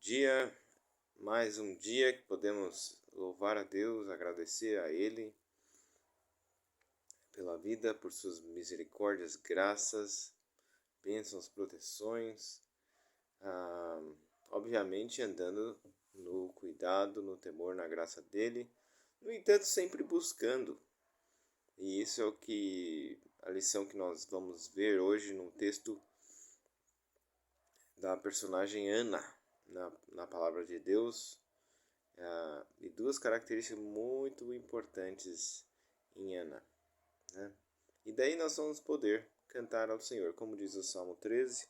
dia, mais um dia que podemos louvar a Deus, agradecer a Ele pela vida, por suas misericórdias, graças, bênçãos, proteções, obviamente andando no cuidado, no temor, na graça dEle, no entanto sempre buscando. E isso é a lição que nós vamos ver hoje no texto da personagem Ana, na palavra de Deus, e duas características muito importantes em Ana, né? E daí nós vamos poder cantar ao Senhor, como diz o Salmo 13: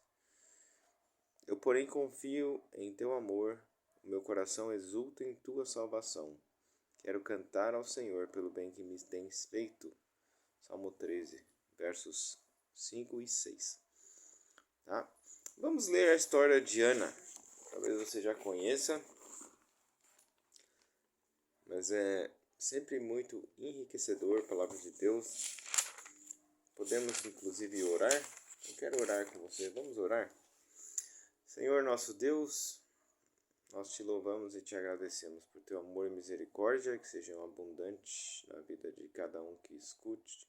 eu, porém, confio em teu amor, o meu coração exulta em tua salvação. Quero cantar ao Senhor pelo bem que me tens feito. Salmo 13, versos 5 e 6. Tá? Vamos ler a história de Ana. Talvez você já conheça, mas é sempre muito enriquecedor a palavra de Deus. Podemos inclusive orar. Eu quero orar com você. Vamos orar? Senhor nosso Deus, nós te louvamos e te agradecemos por teu amor e misericórdia, que sejam abundantes na vida de cada um que escute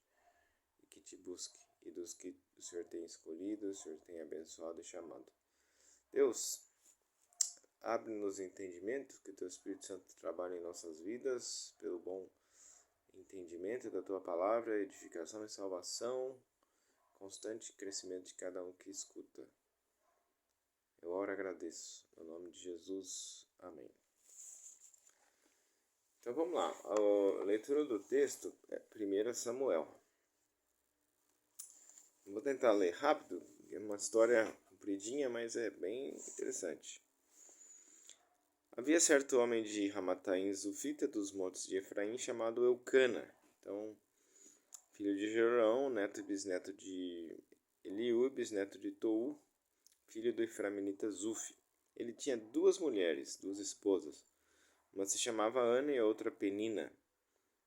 e que te busque, e dos que o Senhor tem escolhido, o Senhor tem abençoado e chamado. Deus, abre-nos o entendimento, que o teu Espírito Santo trabalhe em nossas vidas, pelo bom entendimento da tua palavra, edificação e salvação, constante crescimento de cada um que escuta. Eu oro e agradeço. No nome de Jesus. Amém. Então vamos lá. A leitura do texto é 1 Samuel. Vou tentar ler rápido. É uma história compridinha, mas é bem interessante. Havia certo homem de Ramataim Zufita, dos montes de Efraim, chamado Eucana. Então, filho de Jorão, neto e bisneto de Eliú, bisneto de Tou, filho do Efraimita Zuf. Ele tinha duas mulheres, duas esposas. Uma se chamava Ana e a outra Penina.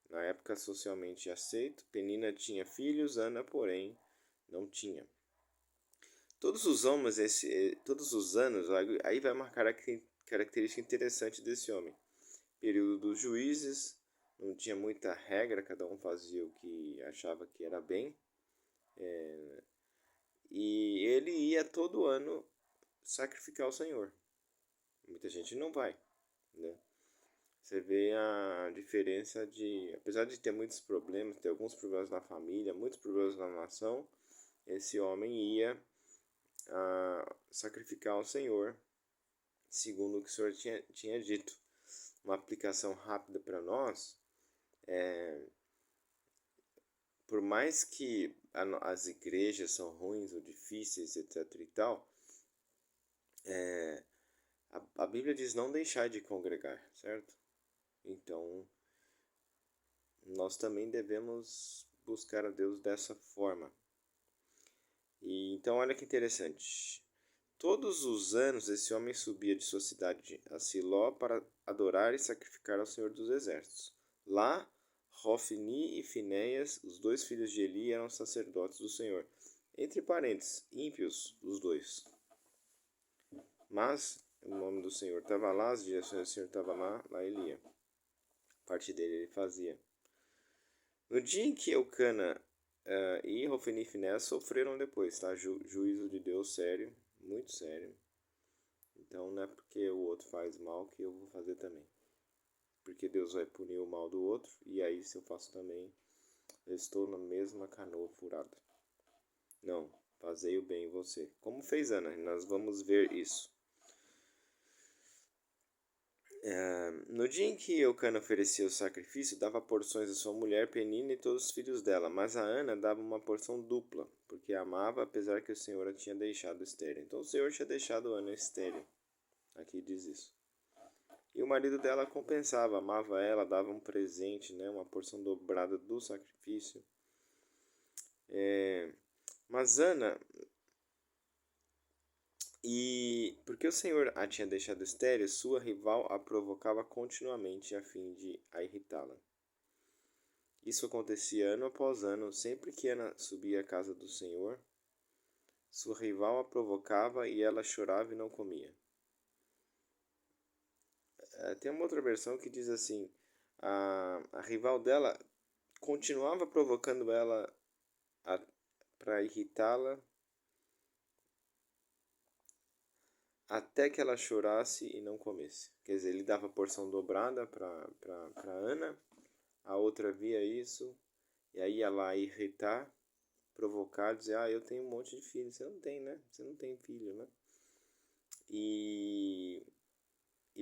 Na época socialmente aceito, Penina tinha filhos, Ana, porém, não tinha. Todos os anos, aí vai uma característica interessante desse homem. Período dos juízes, não tinha muita regra, cada um fazia o que achava que era bem. E ele ia todo ano sacrificar ao Senhor. Muita gente não vai, né? Você vê a diferença apesar de ter muitos problemas, ter alguns problemas na família, muitos problemas na nação, esse homem ia sacrificar ao Senhor, segundo o que o Senhor tinha dito. Uma aplicação rápida para nós, por mais que as igrejas são ruins ou difíceis, etc e tal, a Bíblia diz não deixar de congregar, certo? Então, nós também devemos buscar a Deus dessa forma. E então, olha que interessante. Todos os anos esse homem subia de sua cidade a Siló para adorar e sacrificar ao Senhor dos Exércitos. Lá, Hofni e Finéias, os dois filhos de Eli, eram sacerdotes do Senhor. Entre parênteses, ímpios os dois. Mas o nome do Senhor estava lá, as direções do Senhor estavam lá ele ia. A parte dele ele fazia. No dia em que Eucana e Hofni e Finéias sofreram depois, tá? Juízo de Deus sério, muito sério. Então não é porque o outro faz mal que eu vou fazer também. Porque Deus vai punir o mal do outro, e aí se eu faço também, eu estou na mesma canoa furada. Não, fazei o bem em você. Como fez Ana, nós vamos ver isso. No dia em que Eucana oferecia o sacrifício, dava porções à sua mulher Penina e todos os filhos dela, mas a Ana dava uma porção dupla, porque a amava, apesar que o Senhor a tinha deixado estéril. Então o Senhor tinha deixado Ana estéril. Aqui diz isso. E o marido dela compensava, amava ela, dava um presente, né, uma porção dobrada do sacrifício. Mas Ana, e porque o Senhor a tinha deixado estéril, sua rival a provocava continuamente a fim de a irritá-la. Isso acontecia ano após ano, sempre que Ana subia à casa do Senhor, sua rival a provocava e ela chorava e não comia. Tem uma outra versão que diz assim, a rival dela continuava provocando ela para irritá-la até que ela chorasse e não comesse. Quer dizer, ele dava porção dobrada para Ana, a outra via isso, e aí ia lá irritar, provocar, dizer, eu tenho um monte de filhos. Você não tem, né? Você não tem filho, né? E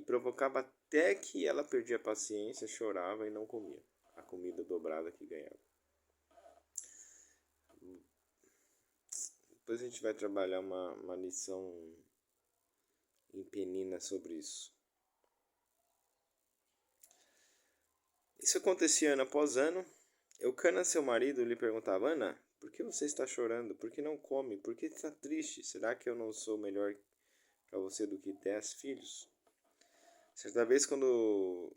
provocava até que ela perdia a paciência, chorava e não comia a comida dobrada que ganhava. Depois a gente vai trabalhar uma lição em Penina sobre isso. Isso acontecia ano após ano. Eucana, seu marido, lhe perguntava, Ana, por que você está chorando? Por que não come? Por que está triste? Será que eu não sou melhor para você do que 10 filhos? Certa vez quando...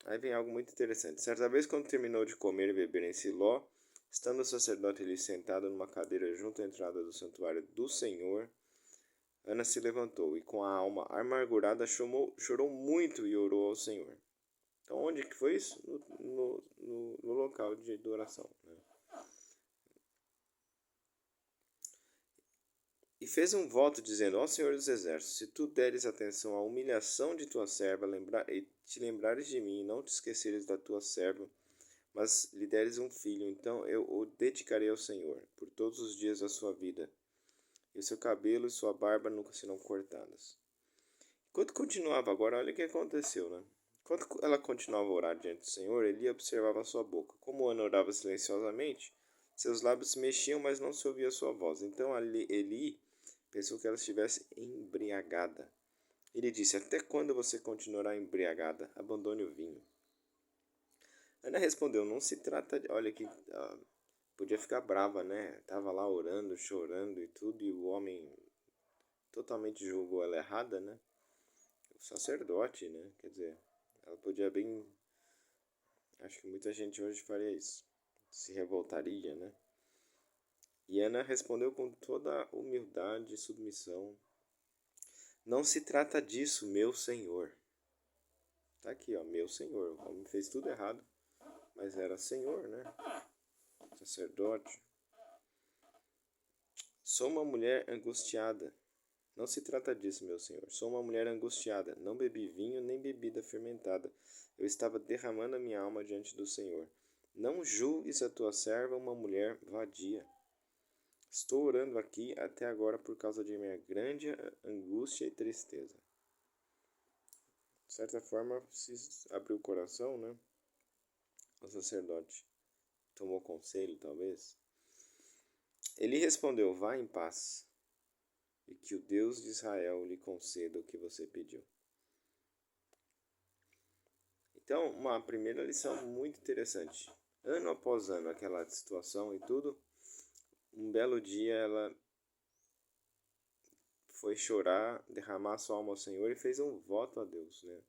Aí vem algo muito interessante. Certa vez quando terminou de comer e beber em Siló, estando o sacerdote ali sentado numa cadeira junto à entrada do santuário do Senhor, Ana se levantou e com a alma amargurada chorou muito e orou ao Senhor. Então onde que foi isso? No local de adoração, né? E fez um voto dizendo, ó Senhor dos Exércitos, se tu deres atenção à humilhação de tua serva, e te lembrares de mim, e não te esqueceres da tua serva, mas lhe deres um filho, então eu o dedicarei ao Senhor, por todos os dias da sua vida, e o seu cabelo e sua barba nunca serão cortadas. Enquanto continuava agora, olha o que aconteceu, né? Enquanto ela continuava a orar diante do Senhor, Eli observava a sua boca. Como Ana orava silenciosamente, seus lábios se mexiam, mas não se ouvia a sua voz. Então Eli pensou que ela estivesse embriagada. Ele disse, até quando você continuará embriagada? Abandone o vinho. Ana respondeu, não se trata de... Olha que podia ficar brava, né? Tava lá orando, chorando e tudo, e o homem totalmente julgou ela errada, né? O sacerdote, né? Quer dizer, ela podia bem... Acho que muita gente hoje faria isso. Se revoltaria, né? E Ana respondeu com toda humildade e submissão, não se trata disso, meu senhor. Tá aqui, ó, meu senhor. O homem fez tudo errado, mas era senhor, né? Sacerdote. Sou uma mulher angustiada. Não se trata disso, meu senhor. Sou uma mulher angustiada. Não bebi vinho nem bebida fermentada. Eu estava derramando a minha alma diante do Senhor. Não julgues a tua serva uma mulher vadia. Estou orando aqui até agora por causa de minha grande angústia e tristeza. De certa forma, se abriu o coração, né? O sacerdote tomou conselho, talvez. Ele respondeu, vá em paz, e que o Deus de Israel lhe conceda o que você pediu. Então, uma primeira lição muito interessante. Ano após ano, aquela situação e tudo, um belo dia ela foi chorar, derramar sua alma ao Senhor e fez um voto a Deus, né?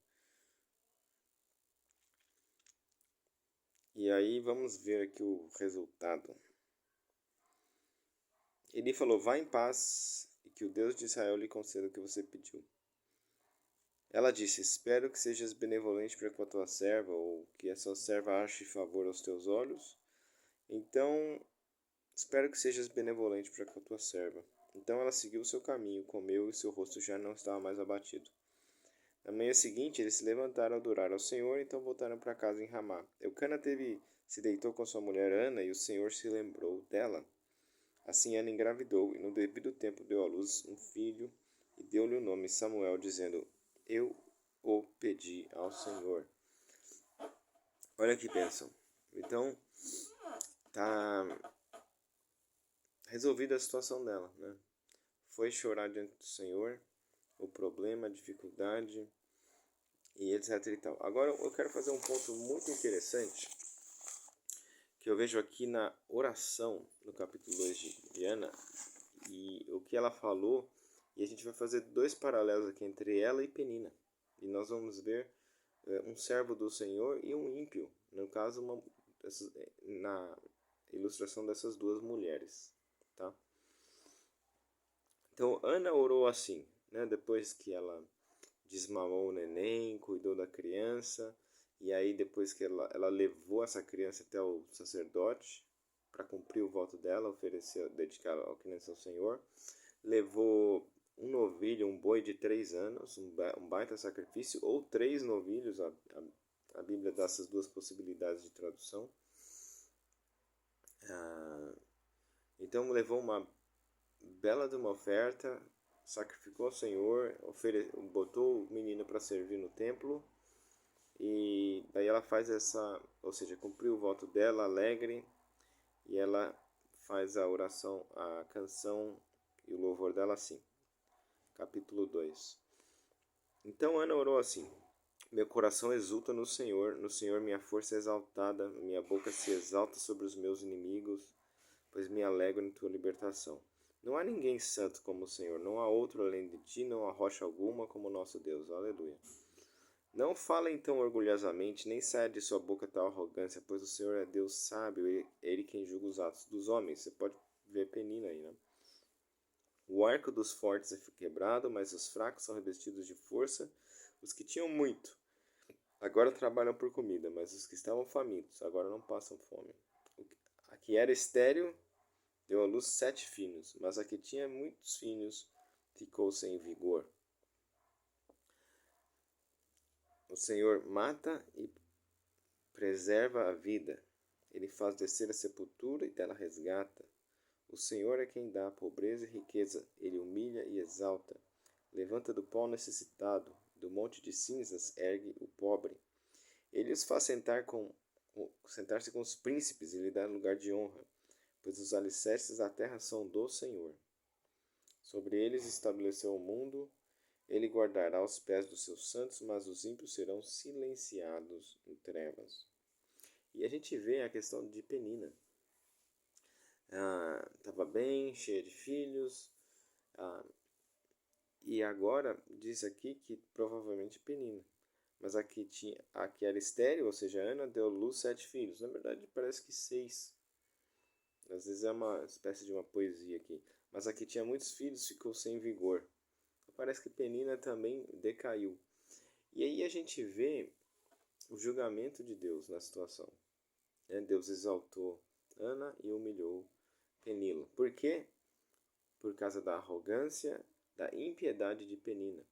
E aí vamos ver aqui o resultado. Ele falou, vá em paz e que o Deus de Israel lhe conceda o que você pediu. Ela disse, espero que sejas benevolente para com a tua serva, ou que a sua serva ache favor aos teus olhos. Então, espero que sejas benevolente para com a tua serva. Então ela seguiu o seu caminho, comeu e seu rosto já não estava mais abatido. Na manhã seguinte, eles se levantaram a adorar ao Senhor, então voltaram para casa em Ramá. Eucana se deitou com sua mulher Ana, e o Senhor se lembrou dela. Assim Ana engravidou, e no devido tempo deu à luz um filho, e deu-lhe o nome Samuel, dizendo, eu o pedi ao Senhor. Olha que bênção. Então, tá resolvida a situação dela, né? Foi chorar diante do Senhor, o problema, a dificuldade, e etc e tal. Agora eu quero fazer um ponto muito interessante, que eu vejo aqui na oração, no capítulo 2 de Ana, e o que ela falou, e a gente vai fazer dois paralelos aqui entre ela e Penina. E nós vamos ver um servo do Senhor e um ímpio, no caso, na ilustração dessas duas mulheres, tá? Então, Ana orou assim, né, depois que ela desmamou o neném, cuidou da criança, e aí depois que ela levou essa criança até o sacerdote, para cumprir o voto dela, ofereceu, dedicar a criança ao Senhor, levou um novilho, um boi de 3 anos, um baita sacrifício, ou 3 novilhos, a Bíblia dá essas duas possibilidades de tradução. Então levou uma bela de uma oferta, sacrificou ao Senhor, botou o menino para servir no templo, e daí ela faz essa, ou seja, cumpriu o voto dela, alegre, e ela faz a oração, a canção e o louvor dela assim. Capítulo 2. Então Ana orou assim: meu coração exulta no Senhor minha força é exaltada, minha boca se exalta sobre os meus inimigos, pois me alegro em tua libertação. Não há ninguém santo como o Senhor, não há outro além de ti, não há rocha alguma como nosso Deus. Aleluia. Não fala então orgulhosamente, nem saia de sua boca tal arrogância, pois o Senhor é Deus sábio, ele quem julga os atos dos homens. Você pode ver Penina aí, né? O arco dos fortes é quebrado, mas os fracos são revestidos de força. Os que tinham muito agora trabalham por comida, mas os que estavam famintos agora não passam fome. A que era estéril deu à luz 7 filhos, mas a que tinha muitos filhos ficou sem vigor. O Senhor mata e preserva a vida. Ele faz descer a sepultura e dela resgata. O Senhor é quem dá pobreza e riqueza. Ele humilha e exalta. Levanta do pó necessitado. Do monte de cinzas ergue o pobre. Ele os faz sentar-se com os príncipes e lhe dá lugar de honra, pois os alicerces da terra são do Senhor. Sobre eles estabeleceu o mundo. Ele guardará os pés dos seus santos, mas os ímpios serão silenciados em trevas. E a gente vê a questão de Penina. Estava bem, cheia de filhos, e agora diz aqui que provavelmente Penina. Mas a que era estéril, ou seja, Ana, deu à luz 7 filhos. Na verdade, parece que 6. Às vezes é uma espécie de uma poesia aqui. Mas a que tinha muitos filhos ficou sem vigor. Parece que Penina também decaiu. E aí a gente vê o julgamento de Deus na situação. Deus exaltou Ana e humilhou Penina. Por quê? Por causa da arrogância, da impiedade de Penina.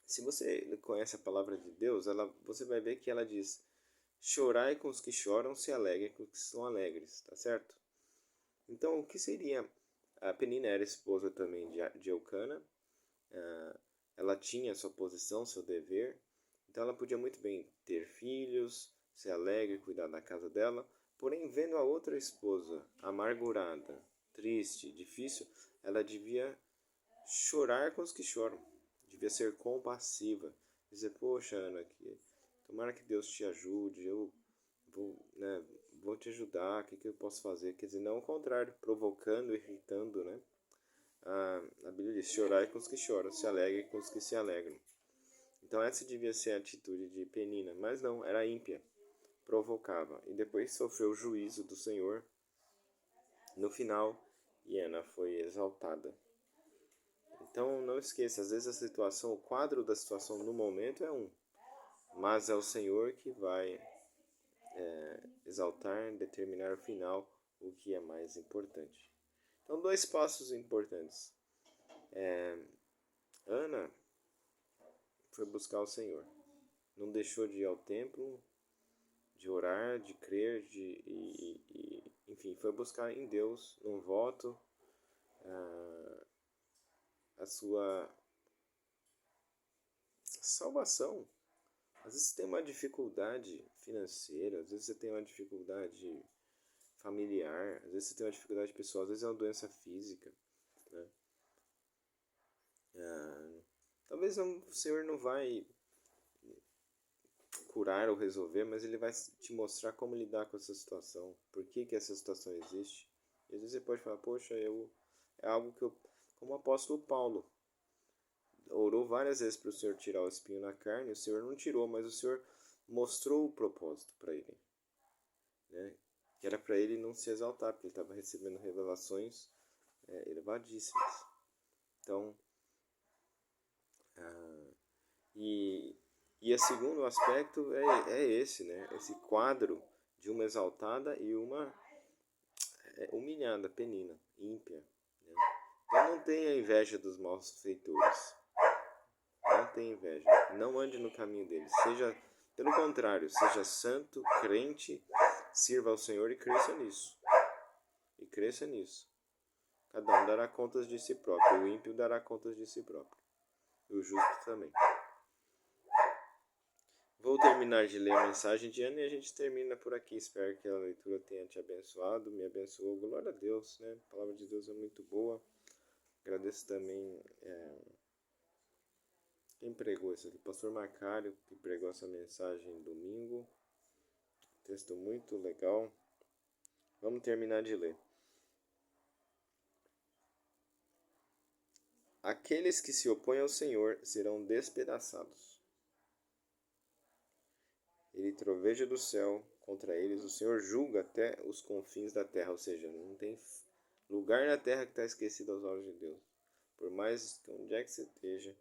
Se você conhece a palavra de Deus, você vai ver que ela diz: chorai com os que choram, se alegrem com os que são alegres, tá certo? Então, o que seria? A Penina era esposa também de Eucana. Ela tinha sua posição, seu dever. Então, ela podia muito bem ter filhos, ser alegre, cuidar da casa dela. Porém, vendo a outra esposa amargurada, triste, difícil, ela devia chorar com os que choram. Devia ser compassiva. Dizer: poxa, Ana, tomara que Deus te ajude, eu vou te ajudar, o que eu posso fazer? Quer dizer, não ao contrário, provocando, irritando, né? A Bíblia diz: chorai com os que choram, se alegrem com os que se alegram. Então essa devia ser a atitude de Penina, mas não, era ímpia, provocava. E depois sofreu o juízo do Senhor no final, e Ana foi exaltada. Então não esqueça, às vezes a situação, o quadro da situação no momento é mas é o Senhor que vai exaltar, determinar o final, o que é mais importante. Então 2 passos importantes. Ana foi buscar o Senhor. Não deixou de ir ao templo, de orar, de crer, enfim, foi buscar em Deus, num voto, a sua salvação. Às vezes você tem uma dificuldade financeira, às vezes você tem uma dificuldade familiar, às vezes você tem uma dificuldade pessoal, às vezes é uma doença física, né? Talvez o Senhor não vai curar ou resolver, mas Ele vai te mostrar como lidar com essa situação, por que essa situação existe. E às vezes você pode falar: poxa, é algo que eu, como o apóstolo Paulo, orou várias vezes para o Senhor tirar o espinho na carne, o Senhor não tirou, mas o Senhor mostrou o propósito para ele, né? Que era para ele não se exaltar, porque ele estava recebendo revelações elevadíssimas. Então, E o segundo aspecto é esse, né? Esse quadro de uma exaltada e uma humilhada, penina, ímpia. Né? Então não tenha inveja dos malfeitores. Não tenha inveja. Não ande no caminho deles. Seja, pelo contrário, seja santo, crente, sirva ao Senhor e cresça nisso. E cresça nisso. Cada um dará contas de si próprio. O ímpio dará contas de si próprio. E o justo também. Vou terminar de ler a mensagem de Ana e a gente termina por aqui. Espero que a leitura tenha te abençoado, me abençoou. Glória a Deus, né? A palavra de Deus é muito boa. Agradeço também quem pregou isso aqui, pastor Macário, que pregou essa mensagem domingo. Texto muito legal. Vamos terminar de ler. Aqueles que se opõem ao Senhor serão despedaçados. Ele troveja do céu contra eles, o Senhor julga até os confins da terra, ou seja, não tem lugar na terra que está esquecido aos olhos de Deus. Por mais que onde é que você esteja,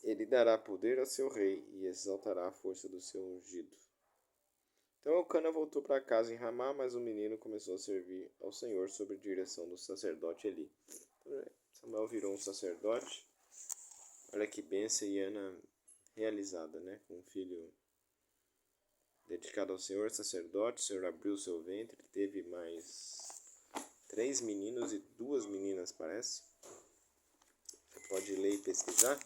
ele dará poder ao seu rei e exaltará a força do seu ungido. Então Eucana voltou para casa em Ramá, mas o menino começou a servir ao Senhor sob a direção do sacerdote Eli. Samuel virou um sacerdote. Olha que bênção, e Ana realizada, né? Com um filho dedicado ao Senhor, sacerdote. O Senhor abriu o seu ventre, teve mais 3 meninos e 2 meninas, parece. Você pode ler e pesquisar.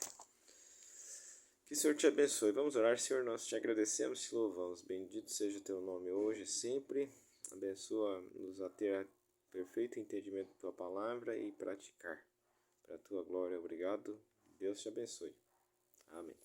Que o Senhor te abençoe. Vamos orar. Senhor, nós te agradecemos e te louvamos. Bendito seja o teu nome hoje e sempre. Abençoa-nos a ter perfeito entendimento da tua palavra e praticar. Para a tua glória, obrigado. Deus te abençoe. Amém.